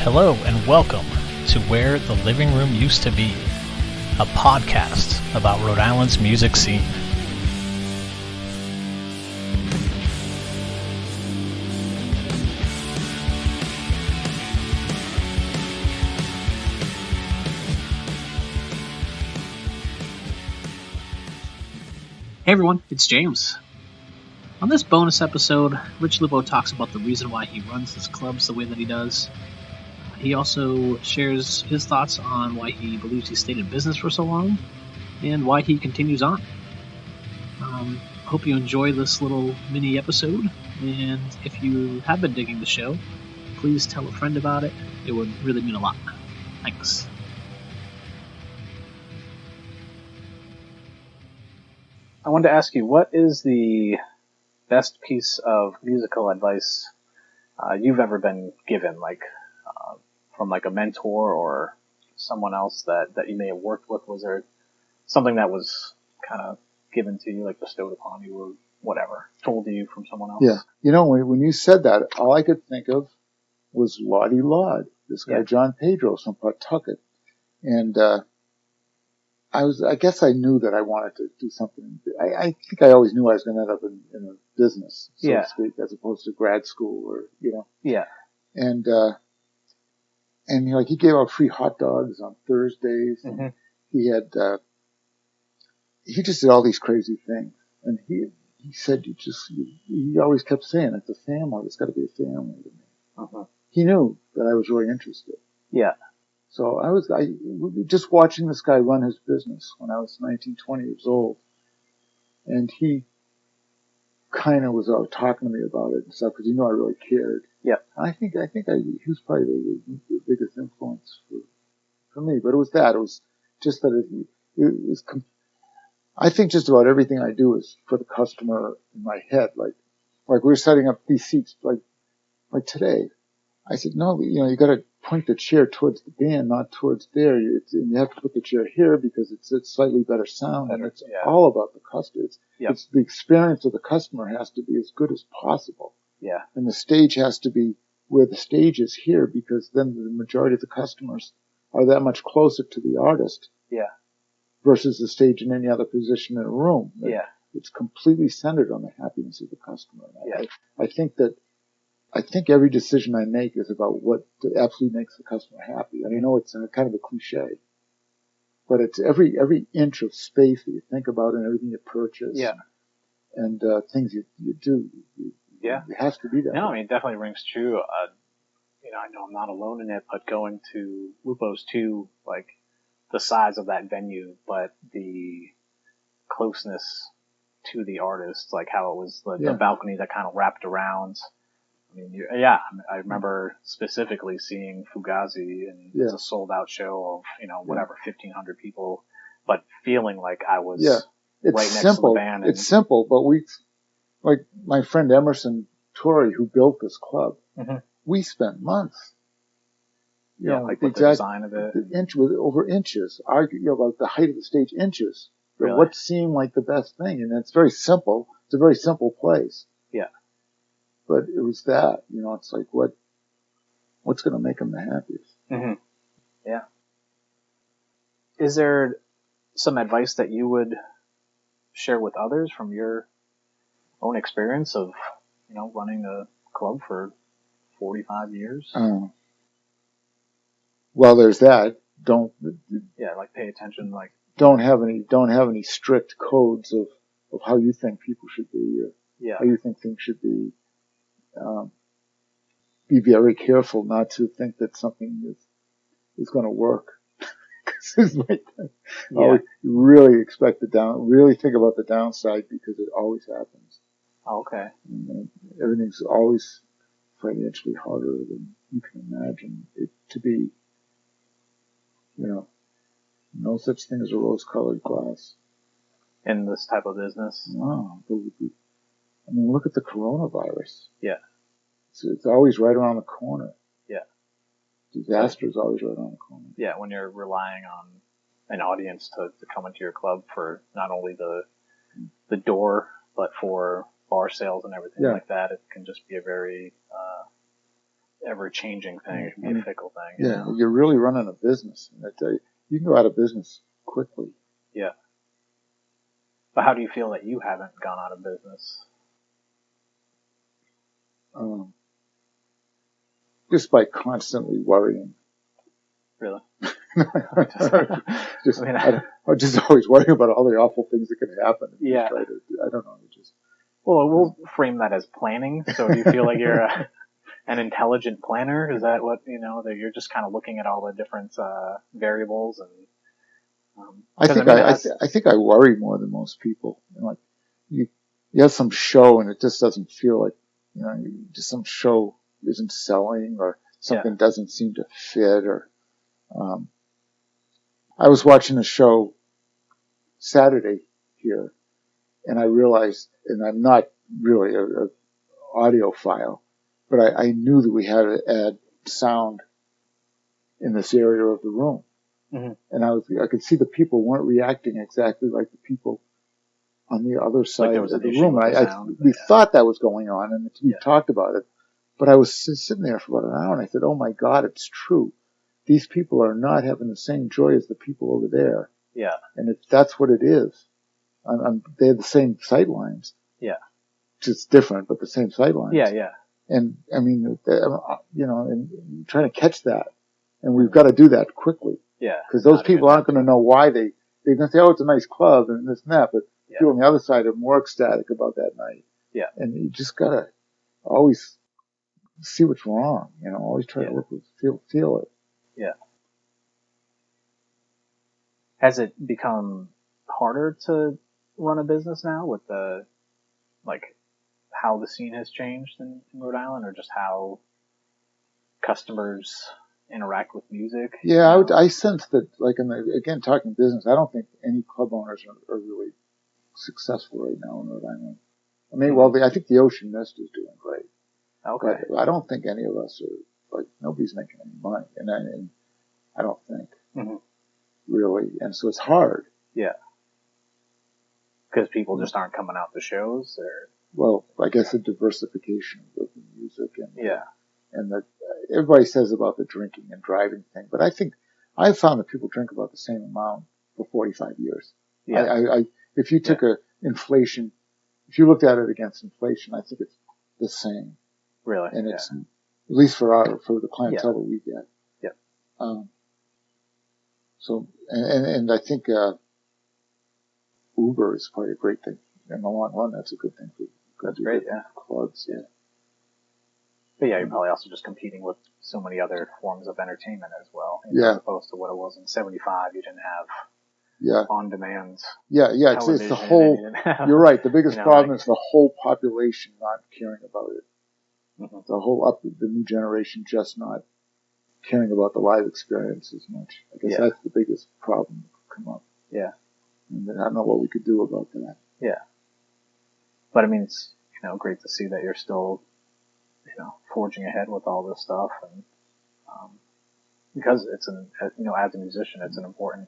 Hello and welcome to Where the Living Room Used to Be, a podcast about Rhode Island's music scene. Hey everyone, it's James. On this bonus episode, Rich Lupo talks about the reason why he runs his clubs the way that he does. He also shares his thoughts on why he believes he stayed in business for so long and why he continues on. Hope you enjoy this little mini episode, and if you have been digging the show, please tell a friend about it. It would really mean a lot. Thanks. I wanted to ask you, what is the best piece of musical advice you've ever been given, from like a mentor or someone else that you may have worked with? Was there something that was kind of given to you, like bestowed upon you or whatever, told to you from someone else? Yeah. You know, when you said that, all I could think of was Lottie Laud, this guy, John Pedros from Pawtucket. And I guess I knew that I wanted to do something. I think I always knew I was going to end up in a business, so to speak, as opposed to grad school or, Yeah. And he gave out free hot dogs on Thursdays. Mm-hmm. And he just did all these crazy things. And he said, he always kept saying, it's a family. It's got to be a family to me. Uh-huh. He knew that I was really interested. Yeah. So I was just watching this guy run his business when I was 19, 20 years old. And he kind of was out talking to me about it and stuff because I really cared. Yeah. I think he was probably the biggest influence for me. But it was just that I think just about everything I do is for the customer in my head. Like we're setting up these seats like today. I said, no, you got to point the chair towards the band, not towards there. And you have to put the chair here because it's slightly better sound, and it's all about the customer. It's the experience of the customer has to be as good as possible. Yeah. And the stage has to be where the stage is here, because then the majority of the customers are that much closer to the artist. Yeah. Versus the stage in any other position in a room. It's completely centered on the happiness of the customer. Yeah. I think every decision I make is about what absolutely makes the customer happy. I know it's kind of a cliche, but it's every inch of space that you think about and everything you purchase. Yeah. And things you do. It has to be that. No, I mean, it definitely rings true. I know I'm not alone in it, but going to Lupo's too, like the size of that venue, but the closeness to the artist, like how it was the balcony that kind of wrapped around. I mean, I remember specifically seeing Fugazi, and it's a sold-out show of, 1,500 people, but feeling like I was right next to the band. It's simple, but like my friend Emerson Torrey, who built this club, we spent months. With the design of it. Over inches, arguing about the height of the stage, inches. Really? What seemed like the best thing, and it's very simple. It's a very simple place. Yeah. But it was that, it's like what's going to make them the happiest? Mm-hmm. Yeah. Is there some advice that you would share with others from your own experience of, running a club for 45 years? Well, there's that. Pay attention. Don't have any strict codes of how you think people should be, or how you think things should be. Be very careful not to think that something is going to work. Really really think about the downside, because it always happens. Oh, okay. And everything's always financially harder than you can imagine it to be. No such thing as a rose-colored glass. In this type of business? No. Look at the coronavirus. Yeah. It's always right around the corner. Yeah. Disaster is always right around the corner. Yeah, when you're relying on an audience to come into your club for not only the door, but for bar sales and everything like that, it can just be a very ever-changing thing. It can be a fickle thing. Yeah, you're really running a business. And I tell you, you can go out of business quickly. Yeah. But how do you feel that you haven't gone out of business? Just by constantly worrying. Really? I'm just always worrying about all the awful things that can happen. Yeah. I don't know. Well, we'll frame that as planning. So do you feel like you're an intelligent planner? Is that what, that you're just kind of looking at all the different variables? And I think I worry more than most people. Like you have some show and it just doesn't feel like, just some show isn't selling or something doesn't seem to fit or, I was watching a show Saturday here and I realized, and I'm not really a audiophile, but I knew that we had to add sound in this area of the room. Mm-hmm. And I could see the people weren't reacting exactly like the people on the other side of the room. We thought that was going on and we talked about it, but I was sitting there for about an hour and I said, oh my God, it's true. These people are not having the same joy as the people over there. Yeah. And that's what it is. They have the same sight lines. Yeah. Just different, but the same sight lines. Yeah, yeah. And I mean, and trying to catch that. And we've got to do that quickly. Yeah. Because those people aren't going to know why they're going to say, oh, it's a nice club and this and that. But people on the other side are more ecstatic about that night. Yeah. And you just got to always see what's wrong. Always try to feel it. Yeah. Has it become harder to run a business now with how the scene has changed in Rhode Island, or just how customers interact with music? Yeah, I sense that, again, talking business, I don't think any club owners are really successful right now in Rhode Island. I mean, I think the Ocean Mist is doing great. Okay. But I don't think any of us are, nobody's making any money. And I don't think. Mm-hmm. Really. And so it's hard. Yeah. Because people just aren't coming out to shows, or? Well, I guess the diversification of the music and that everybody says about the drinking and driving thing, but I think I've found that people drink about the same amount for 45 years. Yeah. If you took inflation, if you looked at it against inflation, I think it's the same. Really? And it's, at least for the clientele that we get. Yeah. So, and I think, Uber is probably a great thing. In the long run, that's a good thing for great, clubs, But you're probably also just competing with so many other forms of entertainment as well. As opposed to what it was in 75, you didn't have on-demand. It's the whole, you're right, the biggest problem is the whole population not caring about it. Mm-hmm. The new generation just not caring about the live experience as much. I guess that's the biggest problem that could come up. Yeah. And I don't know what we could do about that. Yeah. But I mean, it's, great to see that you're still, forging ahead with all this stuff. And, because it's as a musician, it's an important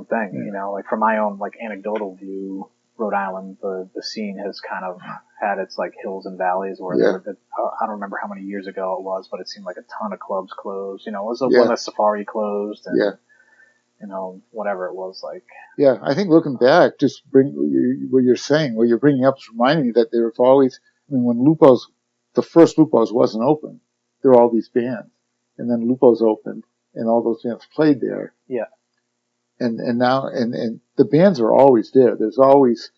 thing, from my own, anecdotal view, Rhode Island, the scene has kind of had its, hills and valleys where I don't remember how many years ago it was, but it seemed like a ton of clubs closed. It was when the Safari closed and, whatever it was like. Yeah, I think looking back, just what you're saying, what you're bringing up is reminding me that there was always, when the first Lupo's wasn't open, there were all these bands. And then Lupo's opened and all those bands played there. Yeah. And now, and the bands are always there. There's always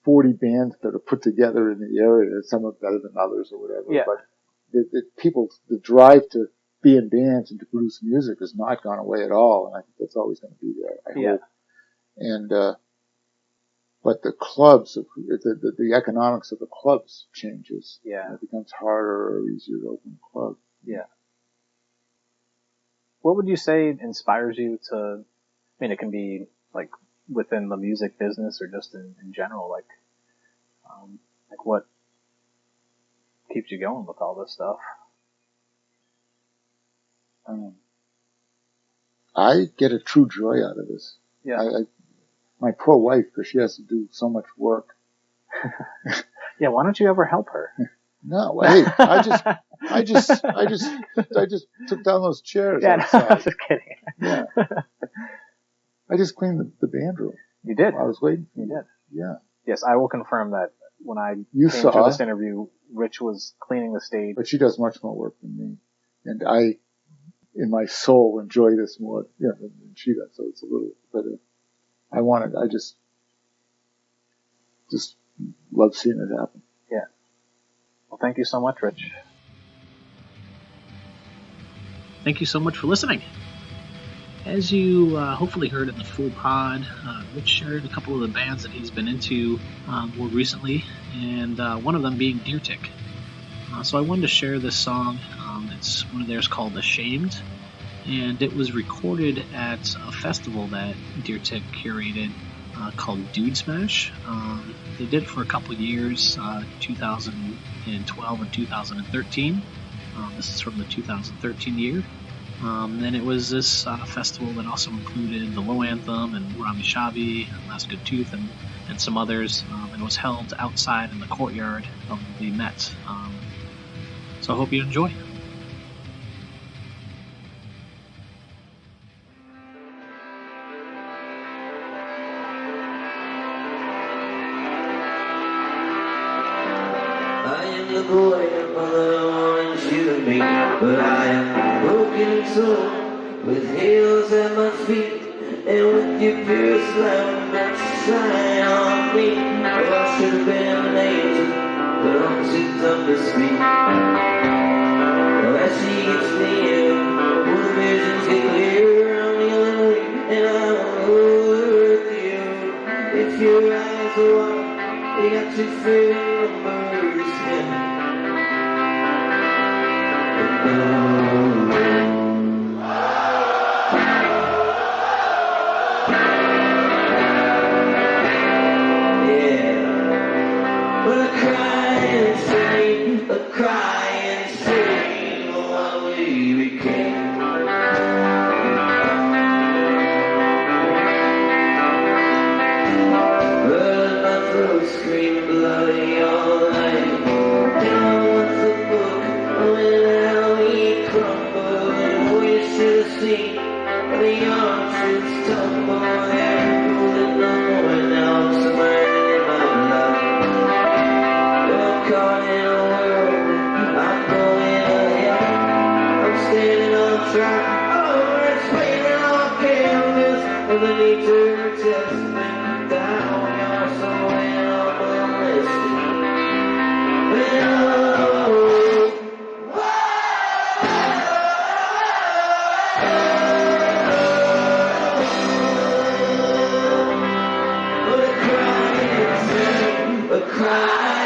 40 bands that are put together in the area. Some are better than others or whatever. Yeah. But the drive to be in bands and to produce music has not gone away at all. And I think that's always going to be there. I hope. And, but the clubs, the economics of the clubs changes. Yeah. It becomes harder or easier to open a club. Yeah. What would you say inspires you to, it can be within the music business or just in general, what keeps you going with all this stuff? I get a true joy out of this. Yeah. My poor wife, because she has to do so much work. Yeah, why don't you ever help her? No, hey, I just took down those chairs Yeah, no, I was outside. just kidding. Yeah. I just cleaned the band room. You did. I was waiting for You you. did. Yeah. Yes, I will confirm that when I You came to saw, this interview, Rich was cleaning the stage. but she does much more work than me. And I, in my soul, enjoy this more, than she does. So it's a little, but I just love seeing it happen. Yeah. Well, thank you so much, Rich. Thank you so much for listening. As you hopefully heard in the full pod, Rich shared a couple of the bands that he's been into more recently, and one of them being Deer Tick. So I wanted to share this song. It's one of theirs called Ashamed, and it was recorded at a festival that Deer Tick curated called Dudesmash. They did it for a couple of years, 2012 and 2013. This is from the 2013 year. And it was this festival that also included the Low Anthem and Ravi Shavi, Last Good Tooth, and some others. And it was held outside in the courtyard of the Met. So I hope you enjoy. I am the boy your mother wants you to be, but I am broken soul with heels at my feet, and with your pierced lamb that shine on me. Oh, I should have been an angel, but I'm too dumb to speak. Oh, as she gets near, all the visions get clear. I'm kneeling weak, and I won't hurt you. If your eyes are wide, they got you feeling numbers. Scream bloody all night. Down with the book, when how he crumbled, and we should have seen the arches tumble. They're cooling no more now. I'm submerged in my blood. I'm caught in a whirl. I'm going ahead. I'm standing on track. Oh, it's flaming on canvas of the nature testament down. You're so cry.